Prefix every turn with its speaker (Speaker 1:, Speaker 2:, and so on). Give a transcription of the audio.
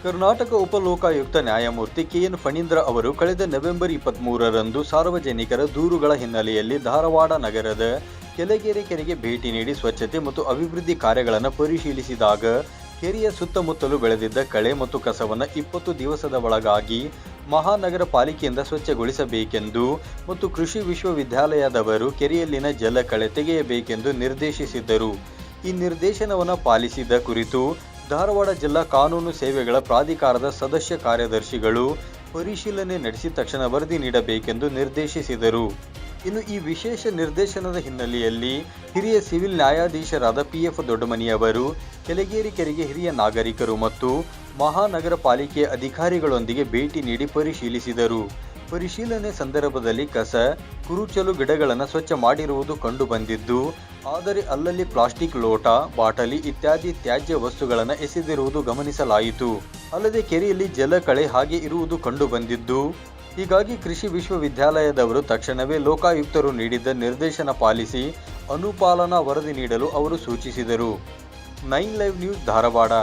Speaker 1: ಕರ್ನಾಟಕ ಉಪಲೋಕಾಯುಕ್ತ ನ್ಯಾಯಮೂರ್ತಿ ಕೆಎನ್ ಫಣೀಂದ್ರ ಅವರು ಕಳೆದ ನವೆಂಬರ್ 23ರಂದು ಸಾರ್ವಜನಿಕರ ದೂರುಗಳ ಹಿನ್ನೆಲೆಯಲ್ಲಿ ಧಾರವಾಡ ನಗರದ ಕೆಳಗೇರಿ ಕೆರೆಗೆ ಭೇಟಿ ನೀಡಿ ಸ್ವಚ್ಛತೆ ಮತ್ತು ಅಭಿವೃದ್ಧಿ ಕಾರ್ಯಗಳನ್ನು ಪರಿಶೀಲಿಸಿದಾಗ ಕೆರೆಯ ಸುತ್ತಮುತ್ತಲು ಬೆಳೆದಿದ್ದ ಕಳೆ ಮತ್ತು ಕಸವನ್ನು 20 ದಿವಸದ ಒಳಗಾಗಿ ಮಹಾನಗರ ಪಾಲಿಕೆಯಿಂದ ಸ್ವಚ್ಛಗೊಳಿಸಬೇಕೆಂದು ಮತ್ತು ಕೃಷಿ ವಿಶ್ವವಿದ್ಯಾಲಯದವರು ಕೆರೆಯಲ್ಲಿನ ಜಲ ಕಳೆ ತೆಗೆಯಬೇಕೆಂದು ನಿರ್ದೇಶಿಸಿದ್ದರು. ಈ ನಿರ್ದೇಶನವನ್ನು ಪಾಲಿಸಿದ ಕುರಿತು ಧಾರವಾಡ ಜಿಲ್ಲಾ ಕಾನೂನು ಸೇವೆಗಳ ಪ್ರಾಧಿಕಾರದ ಸದಸ್ಯ ಕಾರ್ಯದರ್ಶಿಗಳು ಪರಿಶೀಲನೆ ನಡೆಸಿ ತಕ್ಷಣ ವರದಿ ನೀಡಬೇಕೆಂದು ನಿರ್ದೇಶಿಸಿದರು. ಇನ್ನು ಈ ವಿಶೇಷ ನಿರ್ದೇಶನದ ಹಿನ್ನೆಲೆಯಲ್ಲಿ ಹಿರಿಯ ಸಿವಿಲ್ ನ್ಯಾಯಾಧೀಶರಾದ PF ದೊಡ್ಡಮನಿಯವರು ಕೆಳಗೇರಿ ಕೆರೆಗೆ ಹಿರಿಯ ನಾಗರಿಕರು ಮತ್ತು ಮಹಾನಗರ ಪಾಲಿಕೆಯ ಅಧಿಕಾರಿಗಳೊಂದಿಗೆ ಭೇಟಿ ನೀಡಿ ಪರಿಶೀಲಿಸಿದರು. ಪರಿಶೀಲನೆ ಸಂದರ್ಭದಲ್ಲಿ ಕಸ, ಕುರುಚಲು ಗಿಡಗಳನ್ನು ಸ್ವಚ್ಛ ಮಾಡಿರುವುದು ಕಂಡುಬಂದಿದ್ದು, ಆದರೆ ಅಲ್ಲಲ್ಲಿ ಪ್ಲಾಸ್ಟಿಕ್ ಲೋಟ, ಬಾಟಲಿ ಇತ್ಯಾದಿ ತ್ಯಾಜ್ಯ ವಸ್ತುಗಳನ್ನು ಎಸೆದಿರುವುದು ಗಮನಿಸಲಾಯಿತು. ಅಲ್ಲದೆ ಕೆರೆಯಲ್ಲಿ ಜಲಕಳೆ ಹಾಗೆ ಇರುವುದು ಕಂಡುಬಂದಿದ್ದು, ಹೀಗಾಗಿ ಕೃಷಿ ವಿಶ್ವವಿದ್ಯಾಲಯದವರು ತಕ್ಷಣವೇ ಲೋಕಾಯುಕ್ತರು ನೀಡಿದ್ದ ನಿರ್ದೇಶನ ಪಾಲಿಸಿ ಅನುಪಾಲನಾ ವರದಿ ನೀಡಲು ಅವರು ಸೂಚಿಸಿದರು. 9 ಲೈವ್ ನ್ಯೂಸ್ ಧಾರವಾಡ.